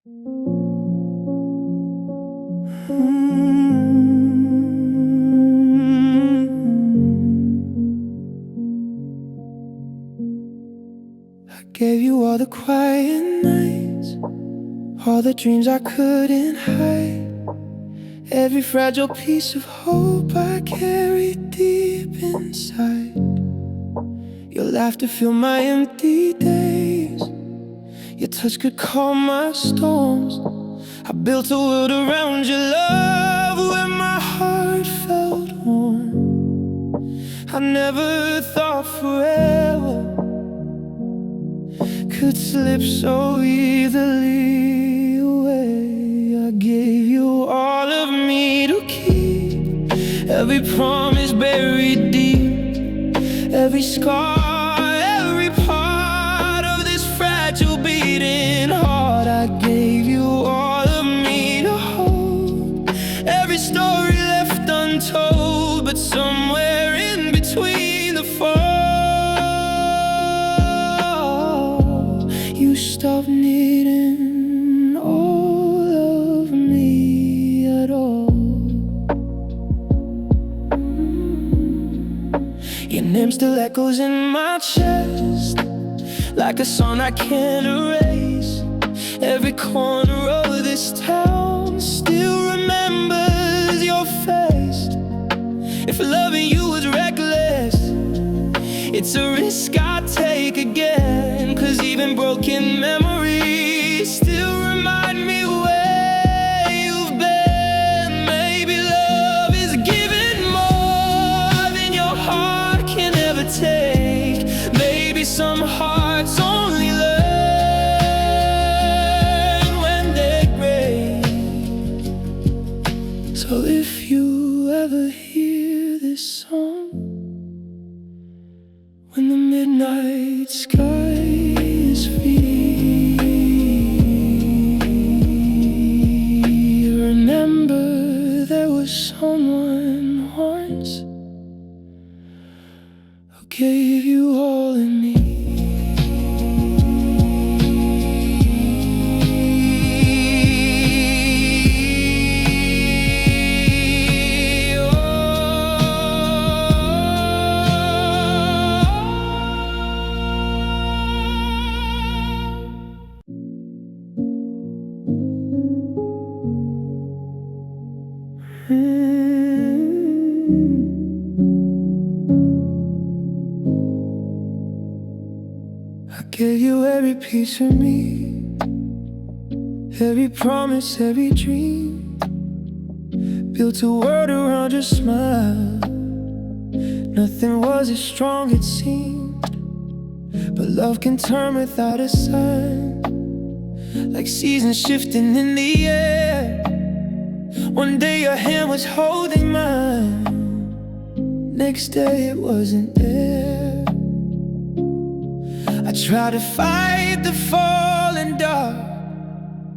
I gave you all the quiet nights, all the dreams I couldn't hide, every fragile piece of hope I carried deep inside. Your laughter filled my empty days, your touch could calm my storms. I built a world around your love where my heart felt warm. I never thought forever could slip so easily away. I gave you all of me to keep, every promise buried deep, every scar, every part of this fragile beating heart. I gave you all of me to hold, every story left untold, but somewhere in between the fall, you stopped needing all of me at all. Your name still echoes in my chest, like a song I can't erase. Every corner of this town still remembers your face. If loving you was reckless, it's a risk I take again, 'cause even broken memories still remind me where you've been. Maybe love is giving more than your heart can ever take. Maybe some hearts only learn when they break. So if you ever hear this song, when the midnight sky is free, remember there was someone once who gave you all in me. I gave you every piece of me, every promise, every dream, built a world around your smile. Nothing was as strong it seemed, but love can turn without a sign, like seasons shifting in the air. One day your hand was holding mine, next day it wasn't there. I tried to fight the falling dark,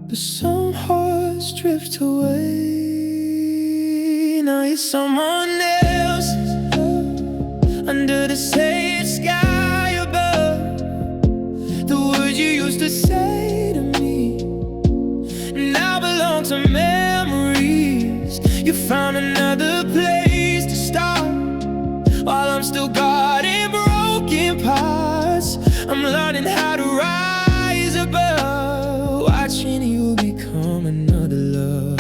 but some hearts drift away. Now you're someone else's love, under the same sky above. The words you used to say to me now belong to memories. You found another place to start, while I'm still guarding broken parts. I'm learning how to rise above, watching you become another love.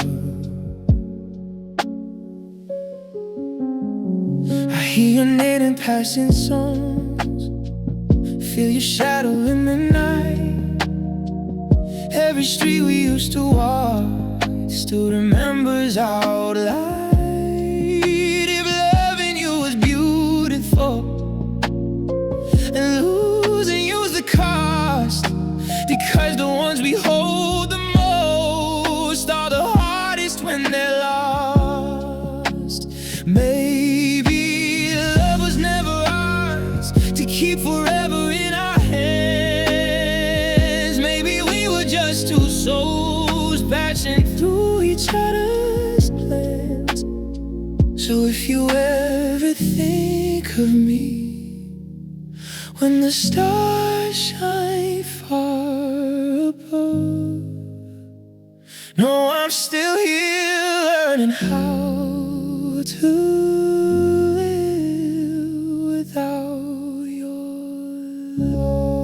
I hear your name in passing songs, feel your shadow in the night. Every street we used to walk still remembers our light. If loving you was beautiful and losing you's the cost, because the ones we hold the most are the hardest when they're lost. Maybe love was never ours to keep forever in our hands. Maybe we were just two souls passing through each other's plans. So if you ever think of me when the stars shine far above, No, I'm still here learning how to live without your love.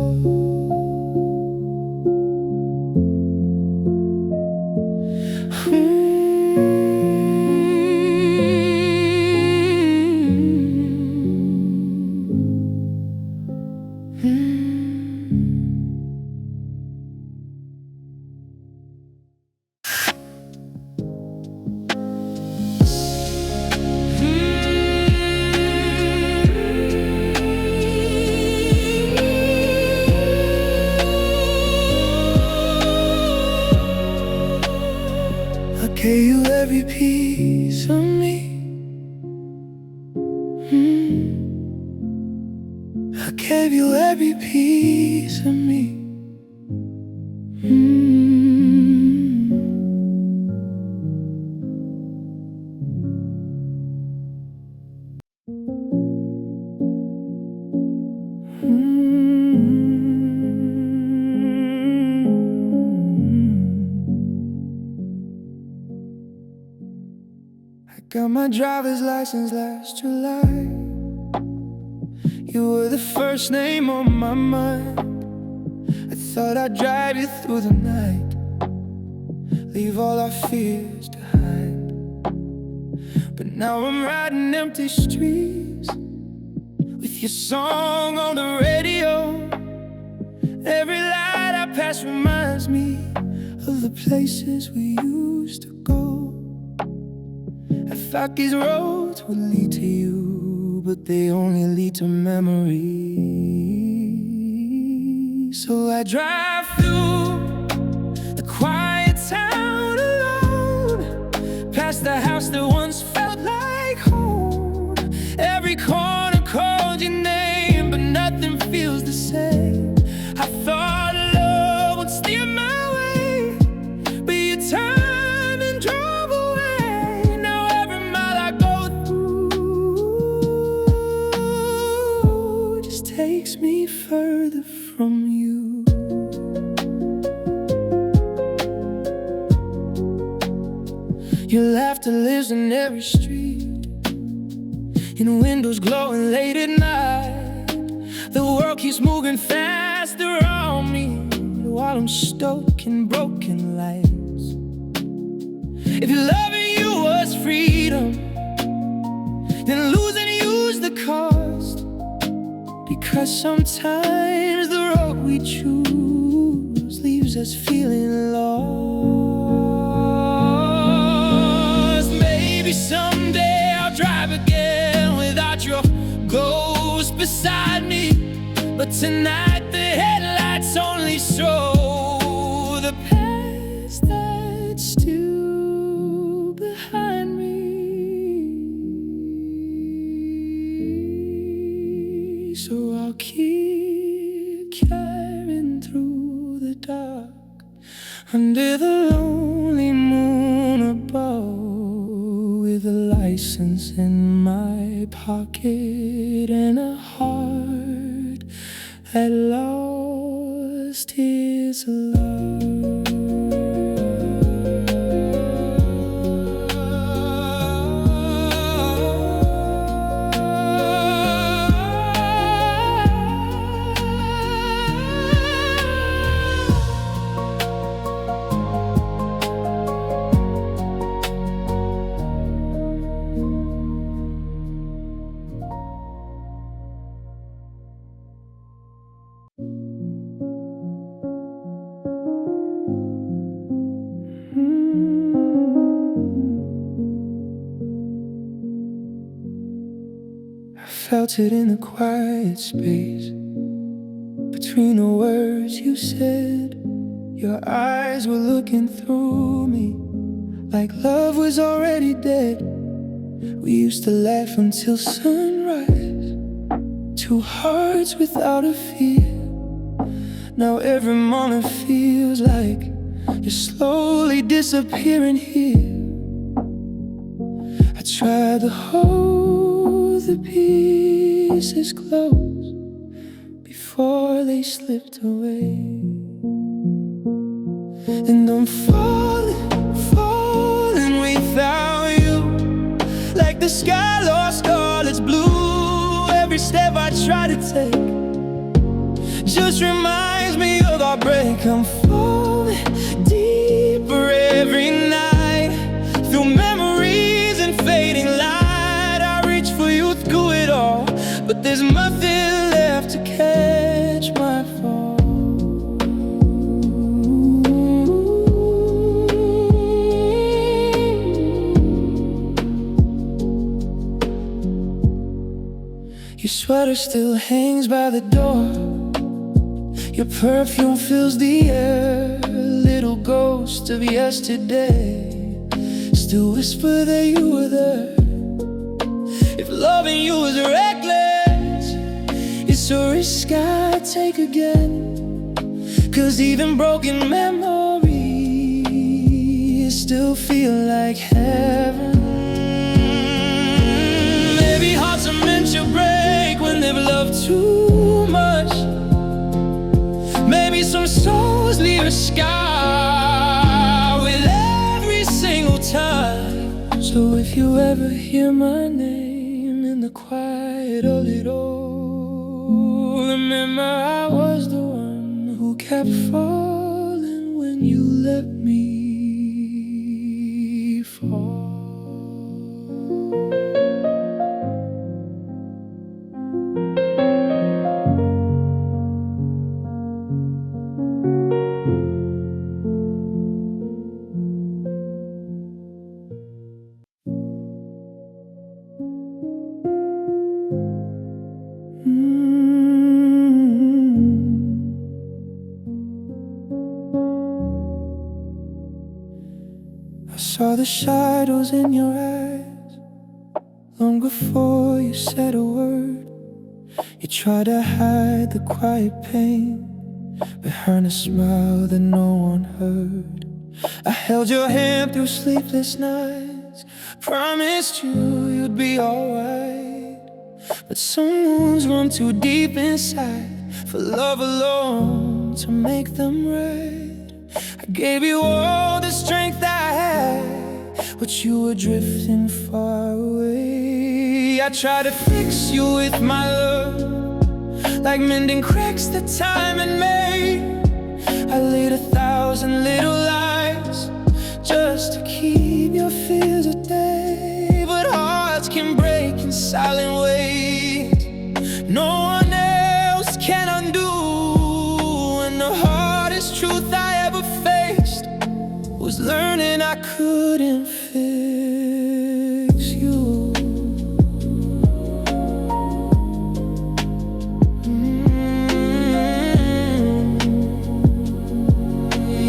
I gave you every piece of me. I gave you every piece of me. Got my driver's license last July. You were the first name on my mind. I thought I'd drive you through the night, leave all our fears behind. But now I'm riding empty streets with your song on the radio. Every light I pass reminds me of the places we used to go. I thought these roads would lead to you, but they only lead to memories. So I drive through the quiet town alone, past the house that once felt like home. Every corner called your name, but nothing feels the same. I thought love would steer my way, but you turned and drove away. Now every mile I go through just takes me further from you. Your laughter lives in every street, in windows glowing late at night. The world keeps moving fast around me while I'm stuck in broken lights. If loving you was freedom, then losing you's the cost. Because sometimes the road we choose leaves us feeling lost. Maybe someday I'll drive again without your ghost beside me, but tonight the headlights only show the past that's still behind me. So I'll keep carrying through the dark, under the lonely moon above, with a license in my pocket and a heart that lost his love. I felt it in the quiet space between the words you said. Your eyes were looking through me like love was already dead. We used to laugh until sunrise, two hearts without a fear. Now every morning feels like you're slowly disappearing here. I tried to hold the pieces close before they slipped away. And I'm falling try to take just reminds me of our break. I'm falling deeper every night through memories and fading light. I reach for you through it all, but there's nothing left to catch my fall. Your sweater still hangs by the door. Your perfume fills the air. Little ghost of yesterday still whisper that you were there. If loving you is reckless, it's a risk I take again. 'Cause even broken memories still feel like heaven. Maybe hearts are meant to break when they've loved too much. Maybe some souls leave a scar with every single time. So if you ever hear my name in the quiet of it all, remember I was the one who kept falling when you let me fall. I saw the shadows in your eyes long before you said a word. You tried to hide the quiet pain behind a smile that no one heard. I held your hand through sleepless nights, promised you you'd be alright. But some wounds run too deep inside for love alone to make them right. I gave you all the strength I had, but you were drifting far away. I tried to fix you with my love, like mending cracks that time had made. I laid 1,000 little lies just to keep your fears at bay. But hearts can break in silent ways no one else can undo. And the hardest truth I ever faced was learning I couldn't fix you.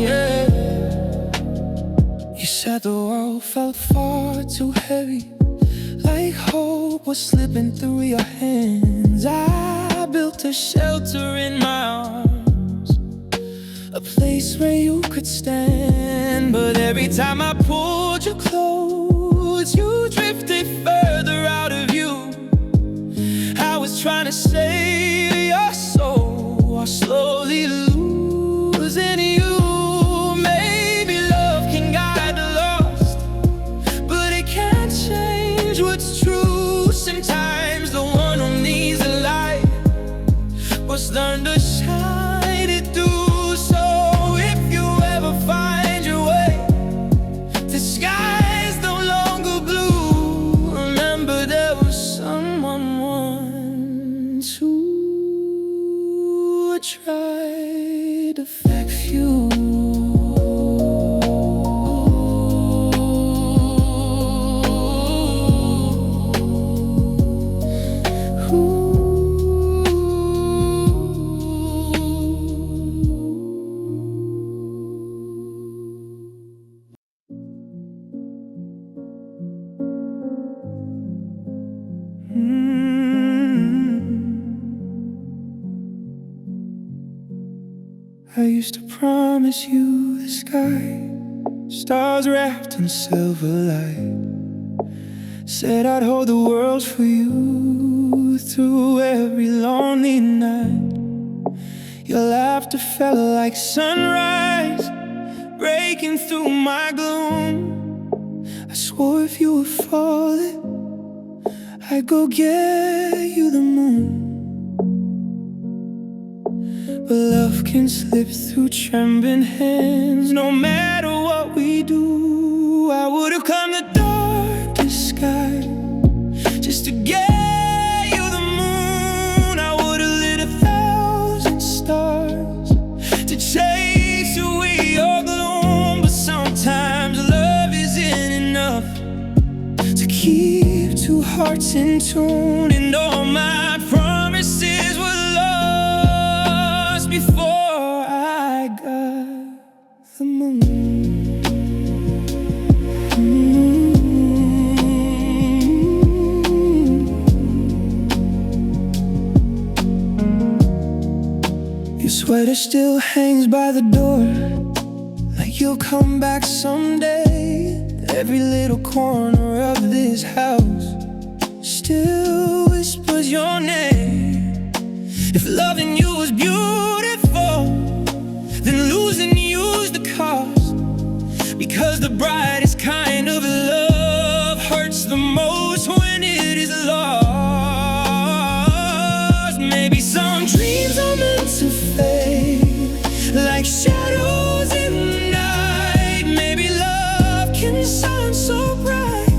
Yeah. You said the world felt far too heavy, like hope was slipping through your hands. I built a shelter in my arms, a place where you could stand. But every time I pulled you close, you drifted further out of you. I was trying to save your soul while slowly losing you. Maybe love can guide the lost, but it can't change what's true. Sometimes the one who needs a light must learn to shine it through. So if you ever find your way, the sky's no longer blue, remember there was someone once who tried to fix you. I used to promise you the sky, stars wrapped in silver light. Said I'd hold the world for you through every lonely night. Your laughter felt like sunrise breaking through my gloom. I swore if you were falling, I'd go get you the moon. can slip through trembling hands. No matter what we do, I would have come the darkest sky just to get you the moon. I would have lit 1,000 stars to chase away your gloom. But sometimes love isn't enough to keep two hearts in tune. And all my promises were lost before I got the moon. Your sweater still hangs by the door, like you'll come back someday. Every little corner of this house still whispers your name. If loving you was beautiful, then losing you's the cost. Because the brightest kind of love hurts the most when it is lost. Maybe some dreams are meant to fade, like shadows in the night. Maybe love can sound so bright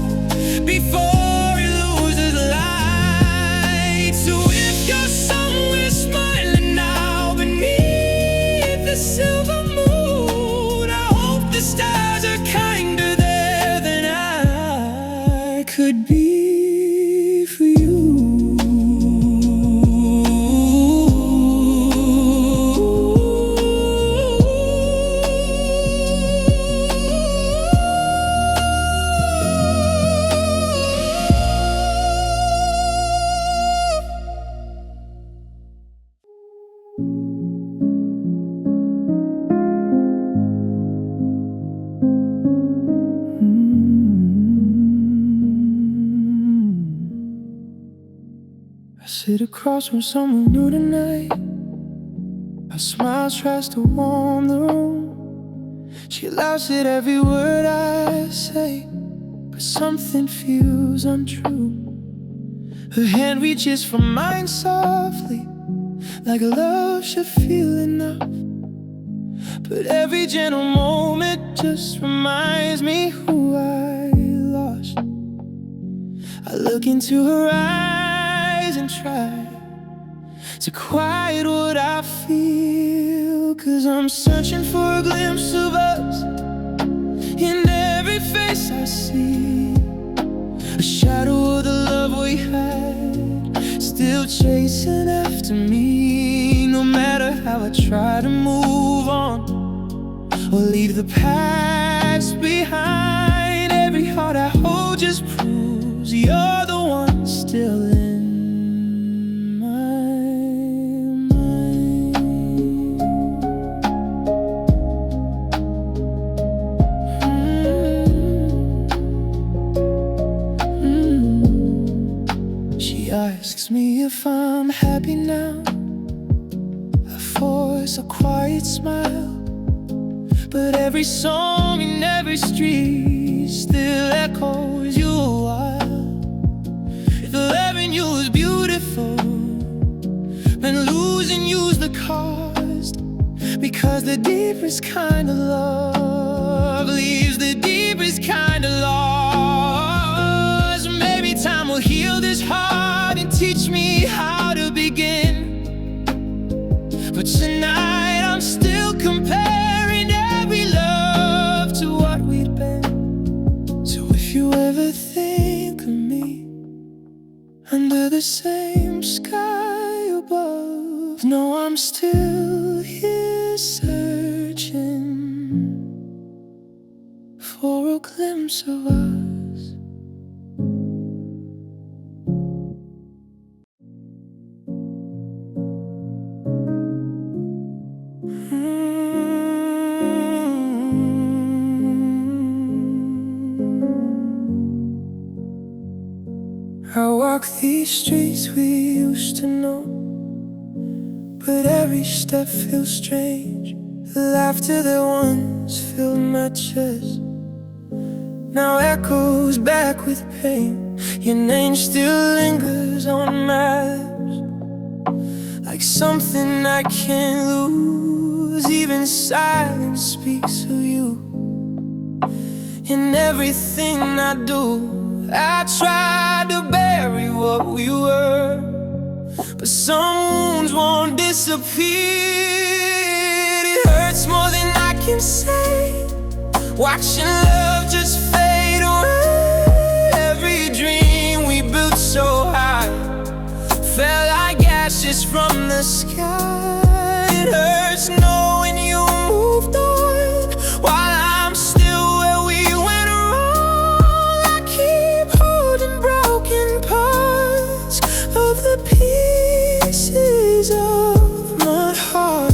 before it loses light. So if you're somewhere smiling now beneath the silver moon, I hope the stars are kinder there than I could be for you. I sit across from someone new tonight. Her smile tries to warm the room. She laughs at every word I say, but something feels untrue. Her hand reaches for mine softly, like love should feel enough. But every gentle moment just reminds me who I lost. I look into her eyes and try to quiet what I feel, 'cause I'm searching for a glimpse of us in every face I see. A shadow of the love we had, still chasing after me. No matter how I try to move on or leave the past behind, every heart I hold just proves you're the one still in my mind. She asks me if I'm happy now. I force a quiet smile, but every song in every street still echoes you a while. If loving you is beautiful, then losing you's the cost. Because the deepest kind of love leaves the deepest kind of loss. Maybe time will heal this heart and teach me how to begin. But tonight I'm still comparing every love to what we'd been. So if you ever think of me under the same sky above, know I'm still here searching for a glimpse of us. I walk these streets we used to know, but every step feels strange. The laughter that once filled my chest now echoes back with pain. Your name still lingers on my lips, like something I can't lose. Sometimes even silence speaks of you. In everything I do, I try to bury what we were, but some wounds won't disappear. It hurts more than I can say, watching love just fade away. Every dream we built so high fell like ashes from the sky. It hurts knowing you moved on while I'm still where we went wrong. I keep holding broken parts of the pieces of my heart.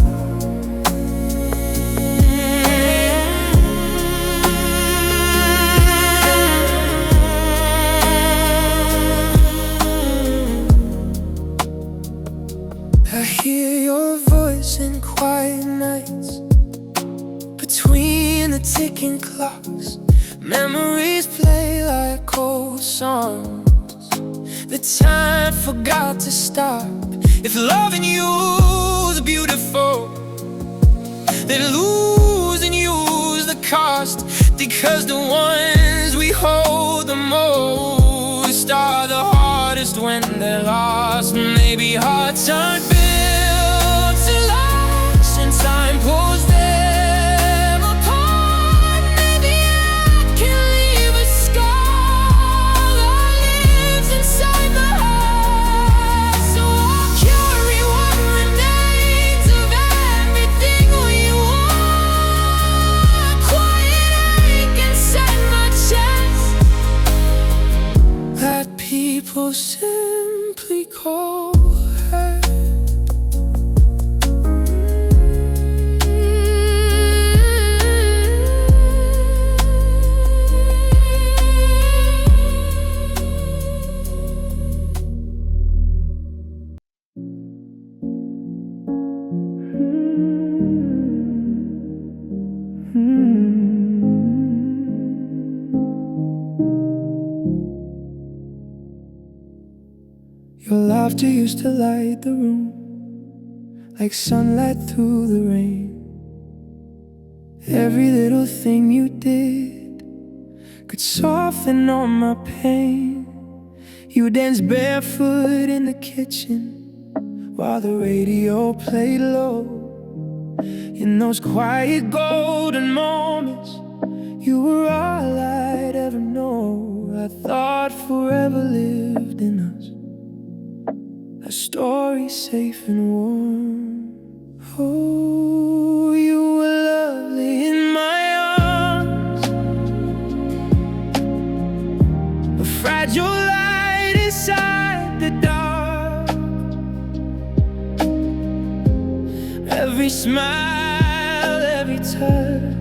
I hear your voice in quiet nights, between the ticking clocks. Memories play like old songs. The time forgot to stop. If loving you's beautiful, then losing you's the cost. Because the ones we hold the most are the hardest when they're lost. Maybe hearts aren't built to last, and time pulls them apart. Maybe I can leave a scar that lives inside my heart. So I'll carry what remains of everything we want. Quiet ache inside my chest that people simply call her. Your laughter used to light the room like sunlight through the rain. Every little thing you did could soften all my pain. You danced barefoot in the kitchen while the radio played low. In those quiet golden moments, you were all I'd ever know. I thought forever lived in us, a story safe and warm. Oh, you were lovely in my arms, a fragile light inside the dark. Every smile, every touch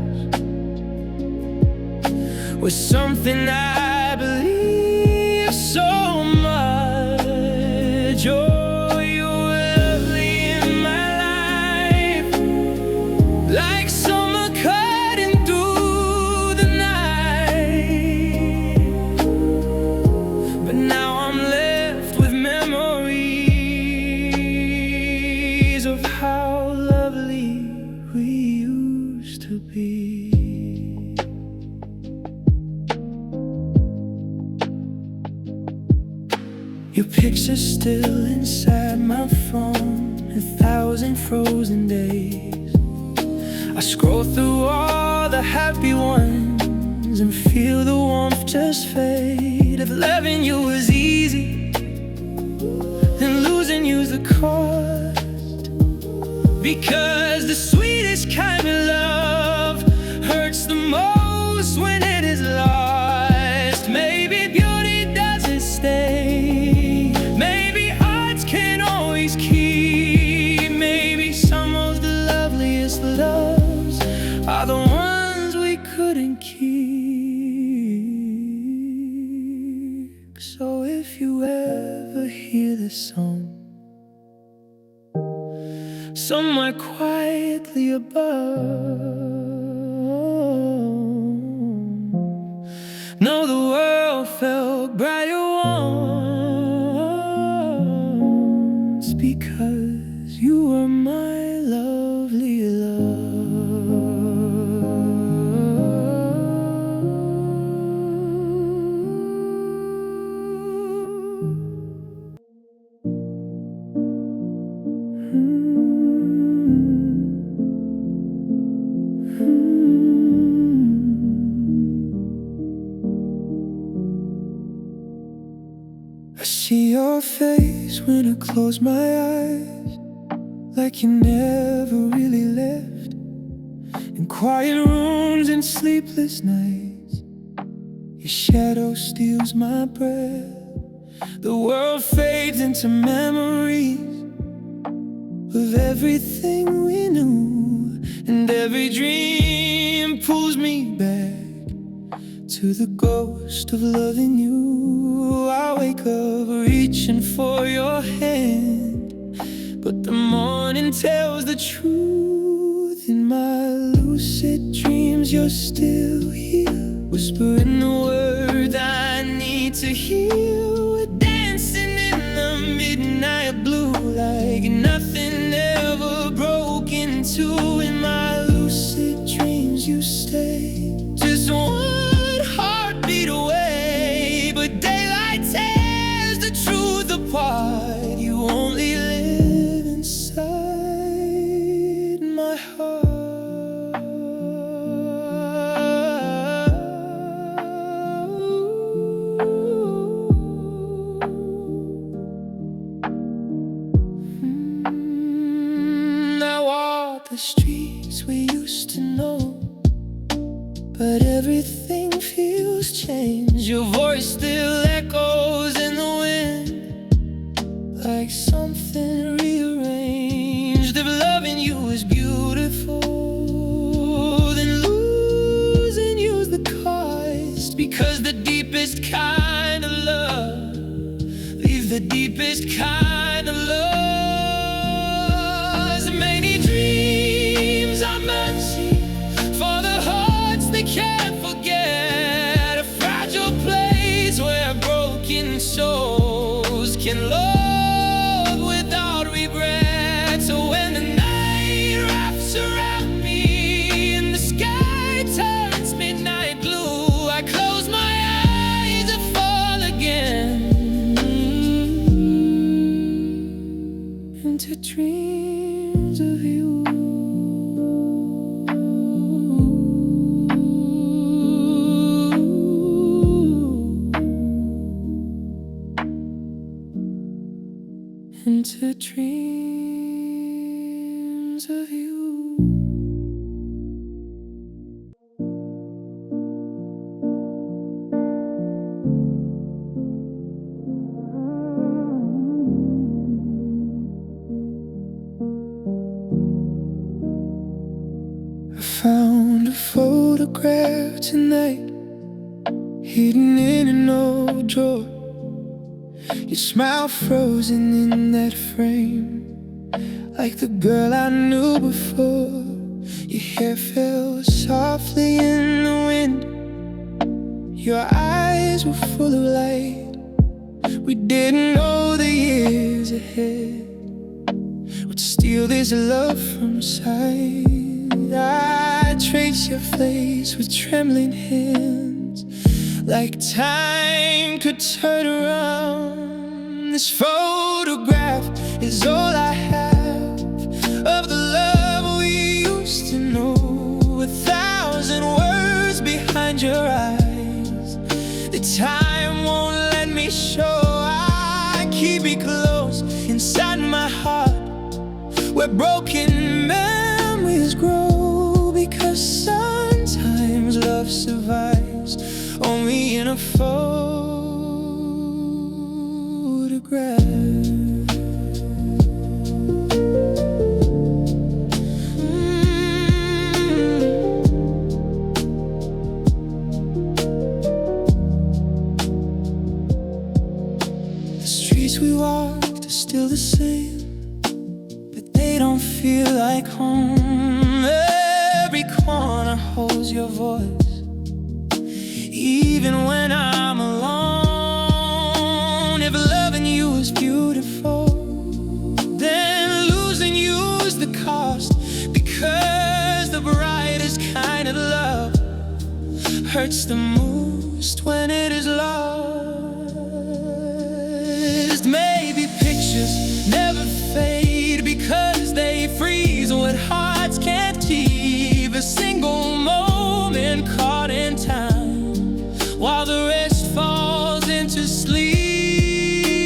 was something I believed so much. Oh, you were lovely in my life, like summer cutting through the night. But now I'm left with memories of how lovely we used to be. Your picture's still inside my phone, 1,000 frozen days. I scroll through all the happy ones and feel the warmth just fade. If loving you was easy, then losing you's the cost. Because the sweetest kind of love hurts the most when it is lost. Maybe beauty doesn't stay, maybe hearts can't always keep. Maybe some of the loveliest loves are the ones we couldn't keep. So if you ever hear this song somewhere quietly above, know the world felt brighter once, because you were my lovely love. I see your face when I close my eyes, like you never really left. In quiet rooms and sleepless nights, your shadow steals my breath. The world fades into memories of everything we knew, and every dream pulls me back to the ghost of loving you. I wake up reaching for your hand, but the morning tells the truth. In my lucid dreams you're still here, whispering the words I need to hear. We're dancing in the midnight blue like nothing ever broke into. In my lucid dreams you stay, just one heartbeat away, but daylight tears the truth apart. You only live inside my heart. I walk the streets we used to know, but everything feels changed. Your voice still echoes in the wind, like something rearranged. If loving you is beautiful, then losing you's the cost. Because the deepest kind of love leaves the deepest kind of love. Many dreams are mercy for the hearts they can't forget. A fragile place where broken souls can love without regret. So when the night wraps around me and the sky turns midnight blue, I close my eyes and fall again into dreams of you. Into dreams of you. I found a photograph tonight, hidden in an old drawer. Your smile frozen in that frame, like the girl I knew before. Your hair fell softly in the wind, your eyes were full of light. We didn't know the years ahead would steal this love from sight. I trace your face with trembling hands, like time could turn around. This photograph is all I have of the love we used to know. 1,000 words behind your eyes, the time won't let me show. I keep it close inside my heart, where broken memories grow. Because sometimes love survives only in a photograph. The streets we walked are still the same, but they don't feel like home. Every corner holds your voice, even when I'm alone. If loving you is beautiful, then losing you is the cost. Because the brightest kind of love hurts the most when it is lost. Maybe pictures never fade because they freeze what hearts can't keep. A single moment caught in time, while the rest falls into sleep.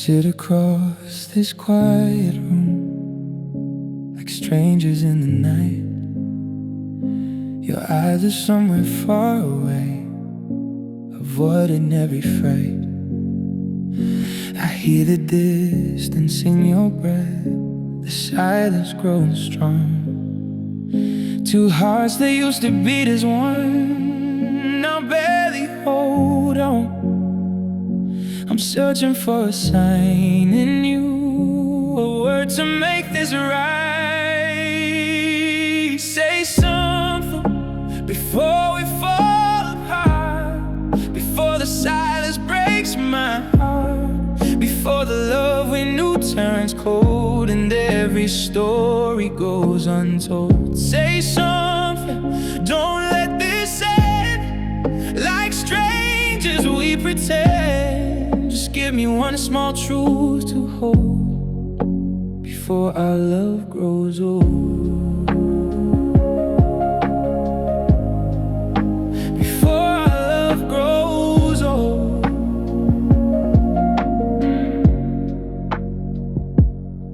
sit across this quiet room like strangers in the night. Your eyes are somewhere far away, avoiding every fright. I hear the distance in your breath, the silence growing strong. Two hearts that used to beat as one now barely hold on. I'm searching for a sign in you, a word to make this right. Say something before we fall apart, before the silence breaks my heart, before the love we knew turns cold and every story goes untold. Say something, don't let this end like strangers we pretend. Just give me one small truth to hold before our love grows old. Before our love grows old.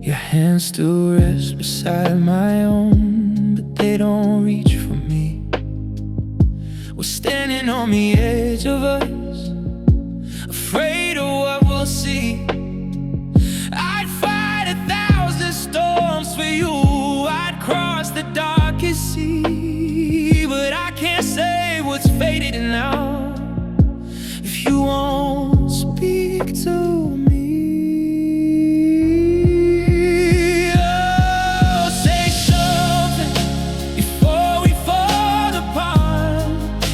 Your hands still rest beside my own, but they don't reach for me. We're standing on the edge of us, afraid of what we'll see. I'd fight 1,000 storms for you, I'd cross the darkest sea, but I can't say what's faded now if you won't speak to me. Oh, say something before we fall apart,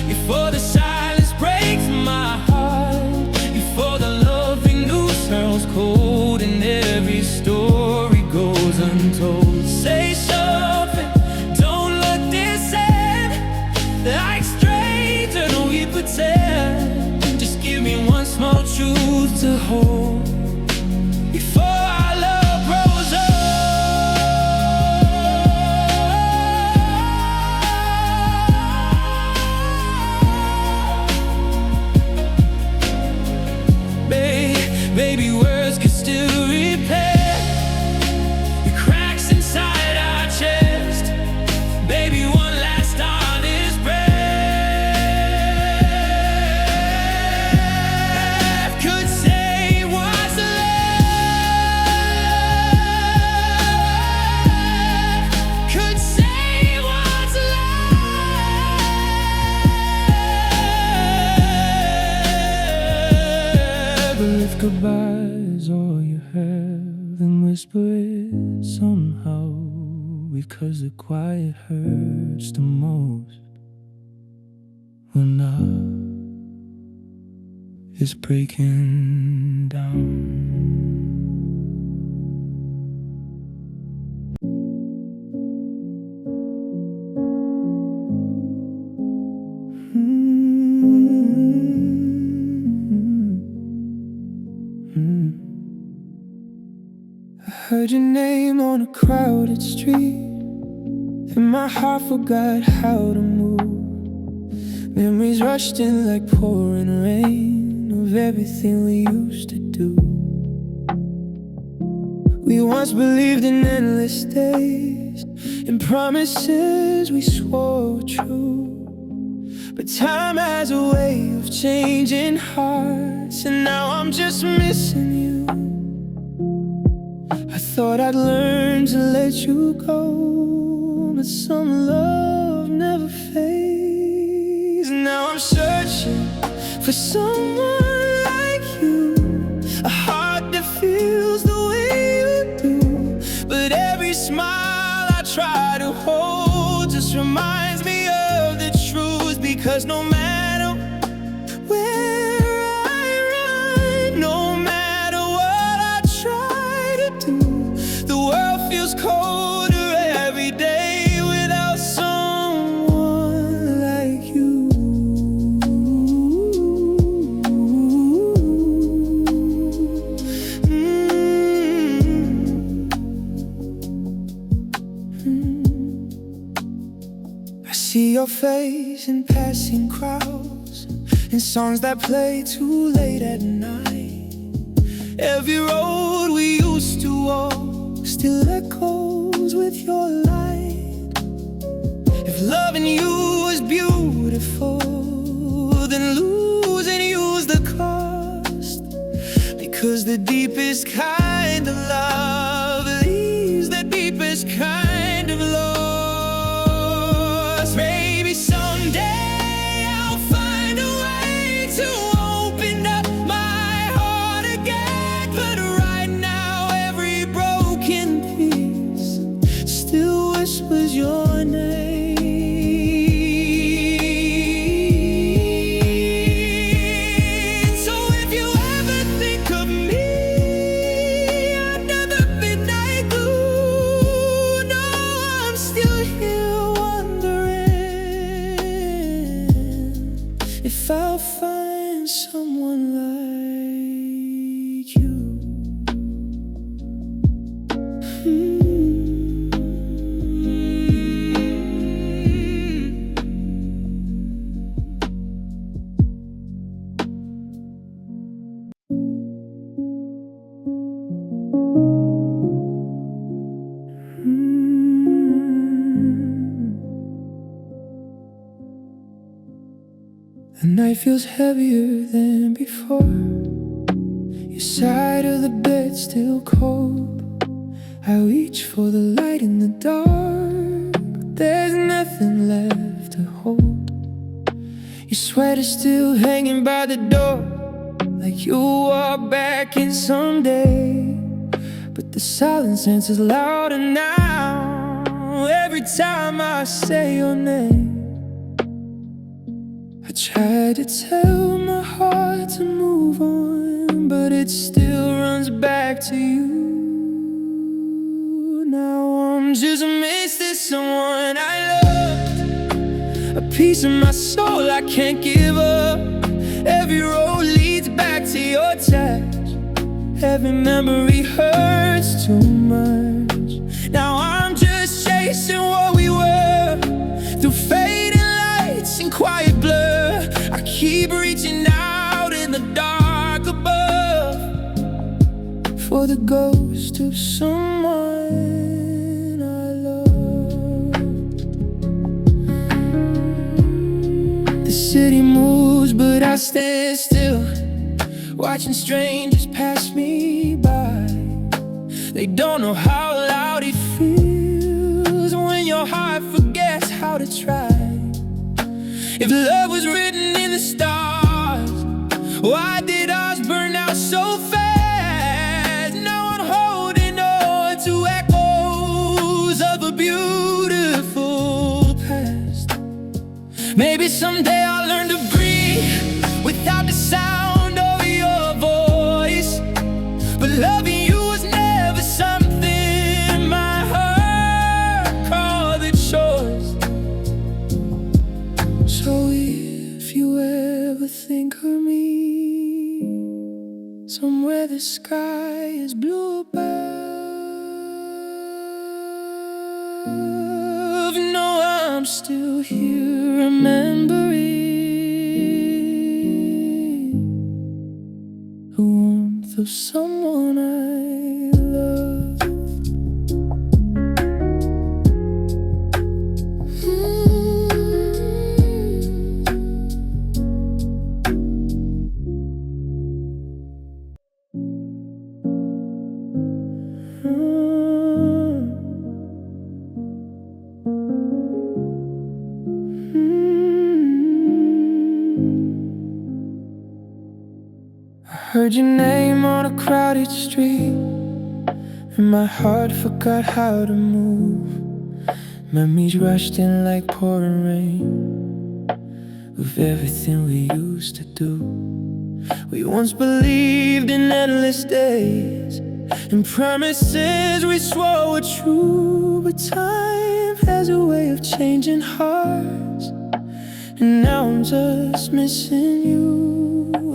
before the silence breaks my heart, before the love we knew turns cold and every story goes untold. Say something, don't let this end like strangers we pretend. Just give me one small truth to hold before our love grows old. Baby, words can still repair the cracks inside our chest. Baby, one last honest breath could say what's left, could say what's left. But if goodbye's all you have, then whisper it somehow, because the quiet hurts the most when love is breaking down. I heard your name on a crowded street, and my heart forgot how to move. Memories rushed in like pouring rain of everything we used to do. We once believed in endless days and promises we swore were true. But time has a way of changing hearts, and now I'm just missing you. I thought I'd learn to let you go, but some love never fades. Now I'm searching for someone like you, a heart that feels the way you do. But every smile I try to hold just reminds me of the truth, because no matter where I run, no matter what I try to do, the world feels colder every day without someone like you. I see your face in passing crowds, in songs that play too late at night. Every road we used to walk still echoes with your light. If loving you was beautiful, then losing you's the cost. Because the deepest kind of love leaves the deepest kind of loss. Maybe someday I'll find a way to open up my heart again, but right now every broken piece still whispers your name. If I'll find someone like you. The night feels heavier than before. Your side of the bed still cold. I reach for the light in the dark, but there's nothing left to hold. Your sweater still hanging by the door, like you'll walk back in someday. But the silence answers louder now every time I say your name. I tried to tell my heart to move on, but it still runs back to you. Now I'm just missing someone I love, a piece of my soul I can't give up. Every road leads back to your touch, every memory hurts too much. Now I'm just chasing what we were, through fading lights and quiet blur. I keep reaching out in the dark above for the ghost of someone I love. The city moves, but I stand still, watching strangers pass me by. They don't know how loud it feels when your heart forgets how to try. If love was written in the stars, why did ours burn out so fast? Now I'm holding on to echoes of a beautiful past. Maybe someday I'll learn to breathe without the sound of your voice. But loving you was never something my heart called a choice. So if you ever think of me somewhere the sky is blue above, know I'm still here remembering the warmth of someone I love. I heard your name on a crowded street, and my heart forgot how to move. Memories rushed in like pouring rain of everything we used to do. We once believed in endless days and promises we swore were true. But time has a way of changing hearts, and now I'm just missing you.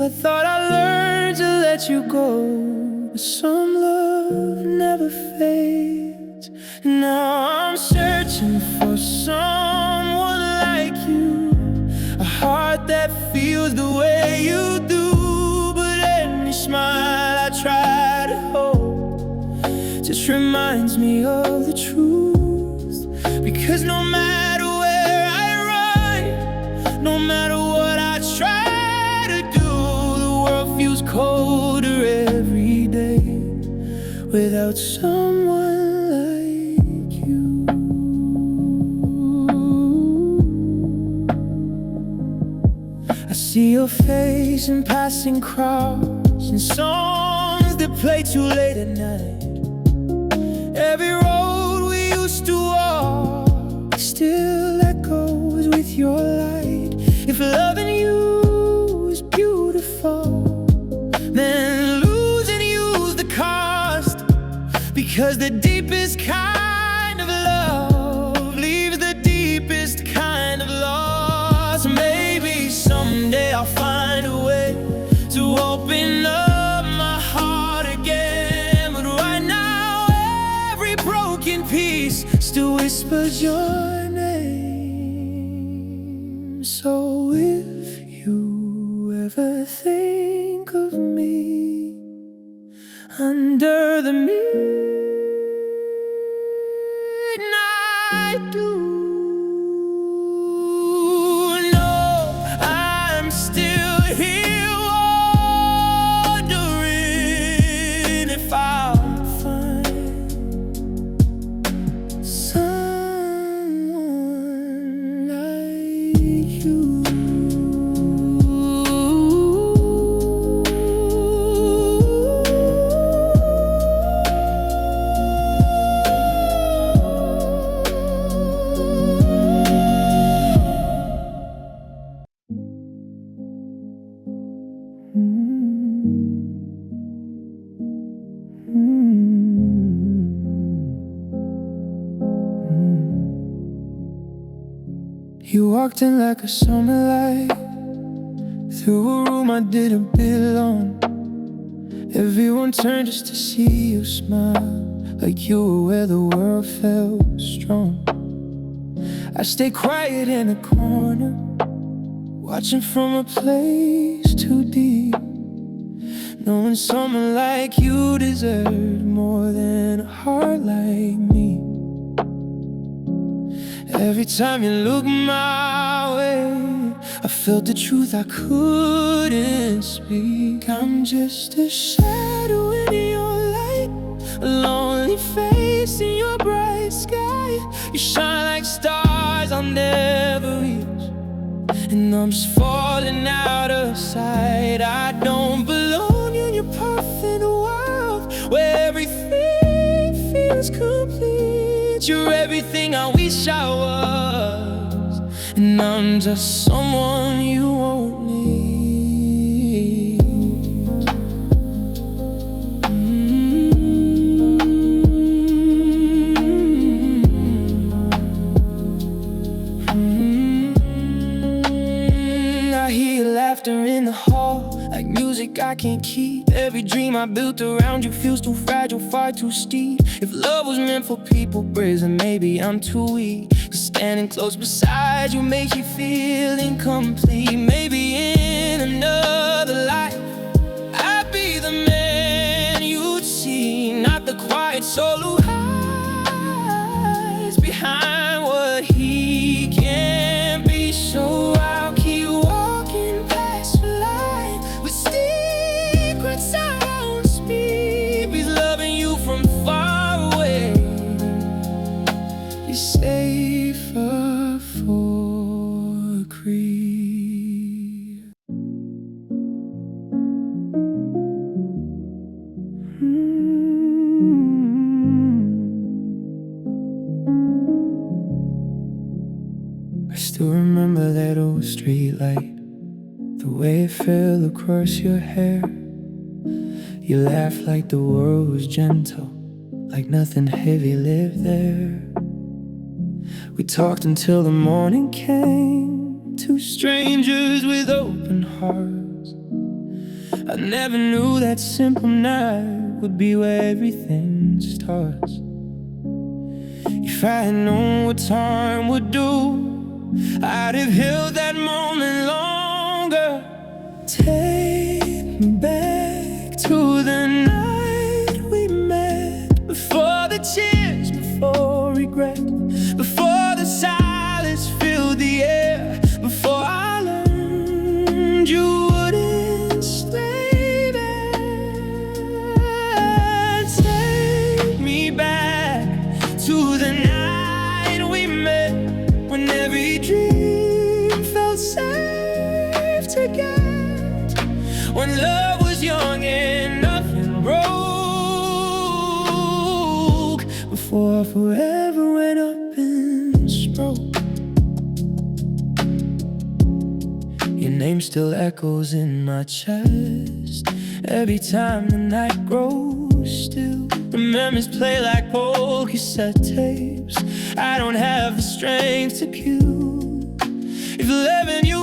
I thought I learned to let you go, but some love never fades. Now I'm searching for someone like you, a that feels the way you do. But any smile I try which reminds me of the truth. Because no matter where I run, no matter what I try to do, the world feels colder every day without someone like you. I see your face in passing crowds and songs that play too late at night. Every road we used to walk still echoes with your light. If loving you is beautiful, then losing you's the cost. Because the deepest kind of love leaves the deepest kind of loss. Maybe someday I'll find a way to open up my heart again, but right now every broken piece still whispers your name. So if you ever think of me under the midnight blue, you walked in like a summer light through a room I didn't belong. Everyone turned just to see you smile, like you were where the world felt strong. I stayed quiet in a corner, watching from a place too deep, knowing someone like you deserved more than a heart like me. Every time you look my way, I felt the truth I couldn't speak. I'm just a shadow in your light, a lonely face in your bright sky. You shine like stars I'll never reach, and I'm just falling out of sight. I don't belong in your perfect world where everything feels complete. You're everything I wish I was, and I'm just someone you won't need. I hear your laughter in the hall, like music I can't keep. Every dream I built around you feels too fragile, far too steep. If love was meant for people brazen, maybe I'm too weak. Cause standing close beside you makes you feel incomplete. Maybe in another life I'd be the man you'd see, not the quiet soul who hides behind what he can't be. So I'll keep walking past the light with secrets I won't speak. With loving you from far away, you're safer for creep. I still remember that old street light, the way it fell across your hair. You laughed like the world was gentle, like nothing heavy lived there. We talked until the morning came, two strangers with open hearts. I never knew that simple night would be where everything starts. If I had known what time would do, I'd have held that moment longer. Take me back to the night we met, before forget when love was young and nothing broke, before I forever went up in smoke. Your name still echoes in my chest every time the night grows still. The memories play like old cassette tapes I don't have the strength to cue. If loving you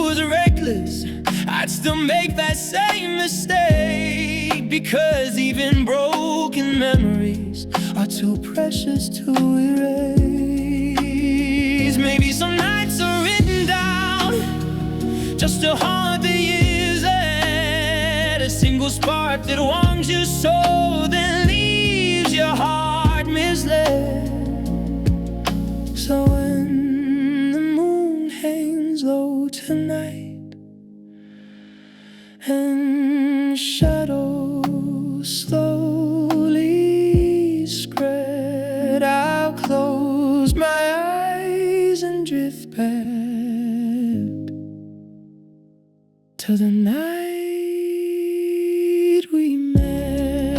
was reckless, I'd still make that same mistake, because even broken memories are too precious to erase. Maybe some nights are written down just to haunt the years ahead, a single spark that warms your soul, then leaves your heart misled. So when the moon hangs low tonight and shadows slowly spread, I'll close my eyes and drift back to the night we met,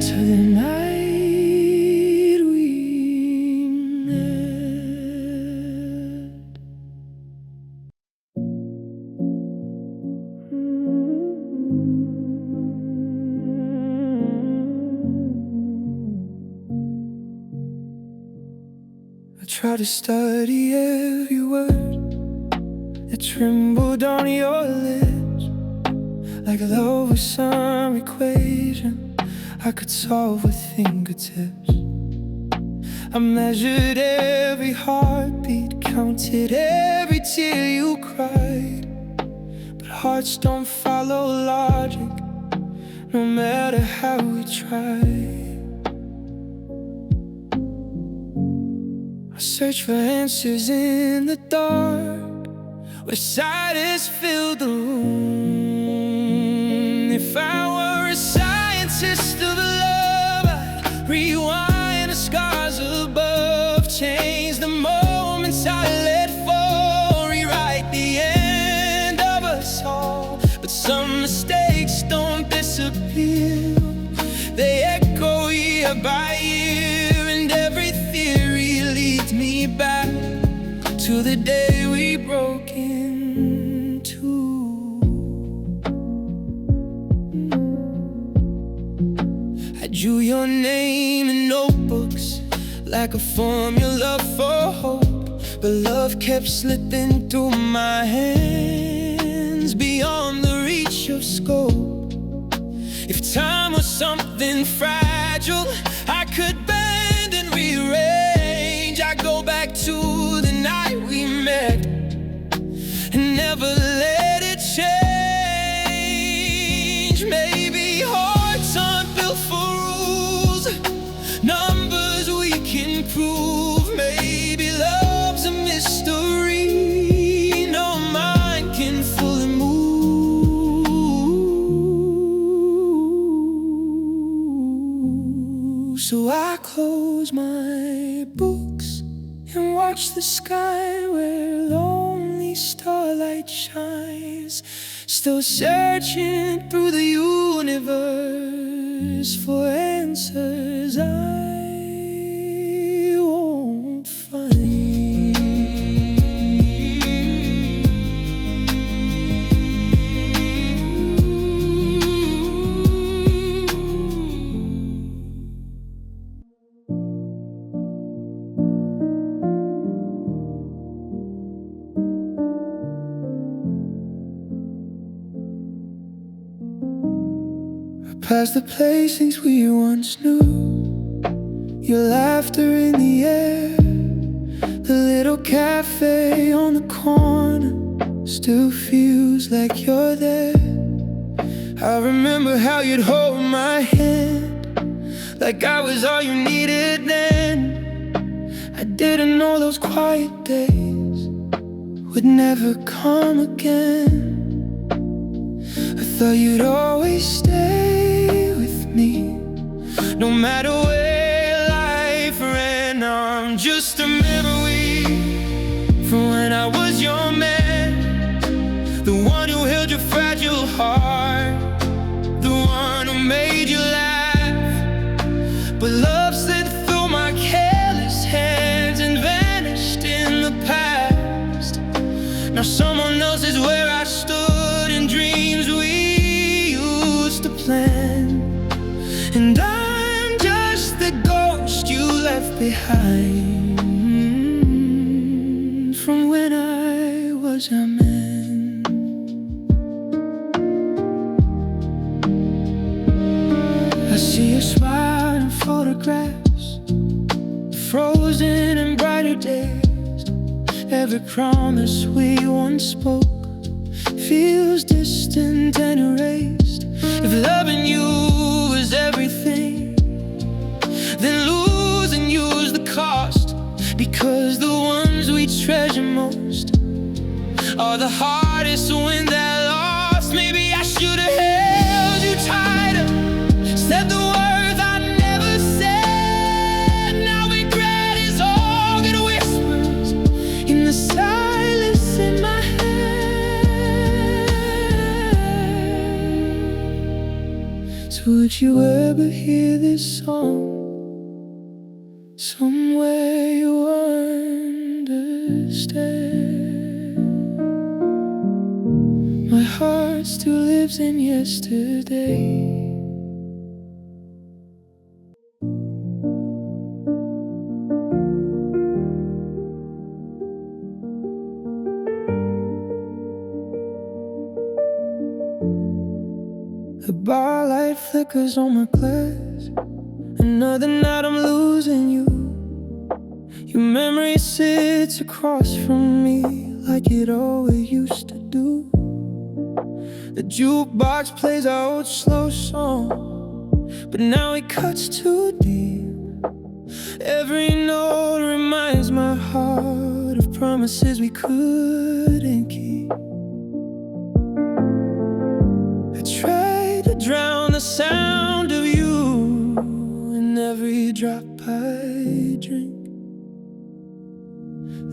to the night we met. I try to study every word that trembled on your lips, like love was some equation I could solve with fingertips. I measured every heartbeat, counted every tear you cried, but hearts don't follow logic, no matter how we try. I search for answers in the dark, where silence filled the room. If I were a scientist of love, I'd rewind the scars above, change the moments I let fall, rewrite the end of us all. But some mistakes don't disappear, they echo year by year, and every theory leads me back to the day we broke in two. I drew your name in notebooks like a formula for hope, but love kept slipping through my hands beyond the reach of scope. If time was something fragile I could bend and rearrange, I'd go back to the night we met and never let it change. Maybe hearts aren't built for rules, numbers we can prove. Maybe love's a mystery no mind can fully move. So I close my books and watch the sky where lonely starlight shines, still searching through the universe for answers I won't find. Past the places we once knew, your laughter in the air, the little cafe on the corner still feels like you're there. I remember how you'd hold my hand like I was all you needed then. I didn't know those quiet days would never come again. I thought you'd always stay with me, no matter where just a memory from when I was your man, the one who held your fragile heart, the one who made you laugh. But love slid through my careless hands and vanished in the past. Now someone else is where I stood in dreams we used to plan. And I'm just the ghost you left behind from when I was your man. I see your smile in photographs, frozen in brighter days. Every promise we once spoke feels distant and erased. If loving you was everything, then losing you's the cost. Because the ones we treasure most are the hardest to win that lost. Maybe I should have held you tighter, said the words I never said. Now regret is all that whispers in the silence in my head. So if you ever hear this song, somewhere you understand, my heart still lives in yesterday. The bar light flickers on my glass. Another night I'm losing you. Your memory sits across from me like it always used to do. The jukebox plays our old slow song, but now it cuts too deep. Every note reminds my heart of promises we couldn't keep. I tried to drown the sound of you in every drop I drink.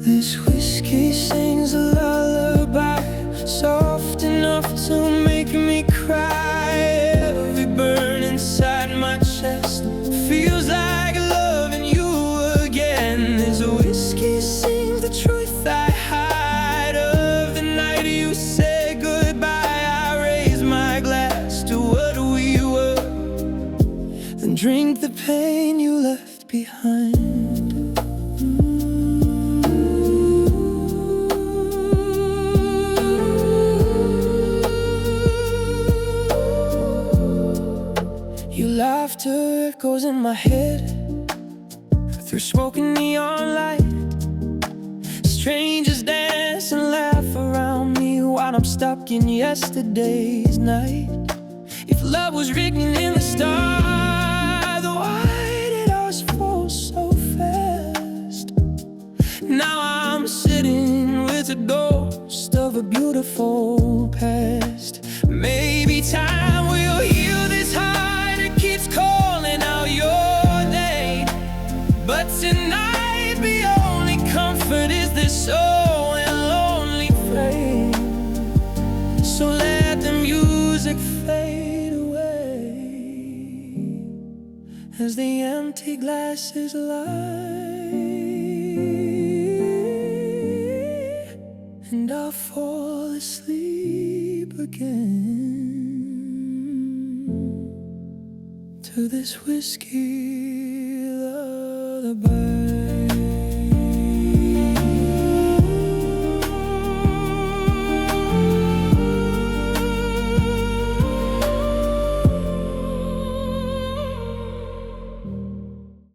This whiskey sings a lullaby, soft enough to make me cry. Every burn inside my chest feels like loving you again. This whiskey sings the truth I hide of the night you said goodbye. I raise my glass to what we were, then drink the pain you left behind. Your laughter echoes in my head through smoking neon light. Strangers dance and laugh around me while I'm stuck in yesterday's night. If love was written in the stars, why did ours fall so fast? Now I'm sitting with a ghost of a beautiful past. Maybe time will heal this heart, it keeps calling out your name. But tonight the only comfort is this soul and lonely frame. So let the music fade away as the empty glasses lie, and I'll fall asleep again to this whiskey lullaby.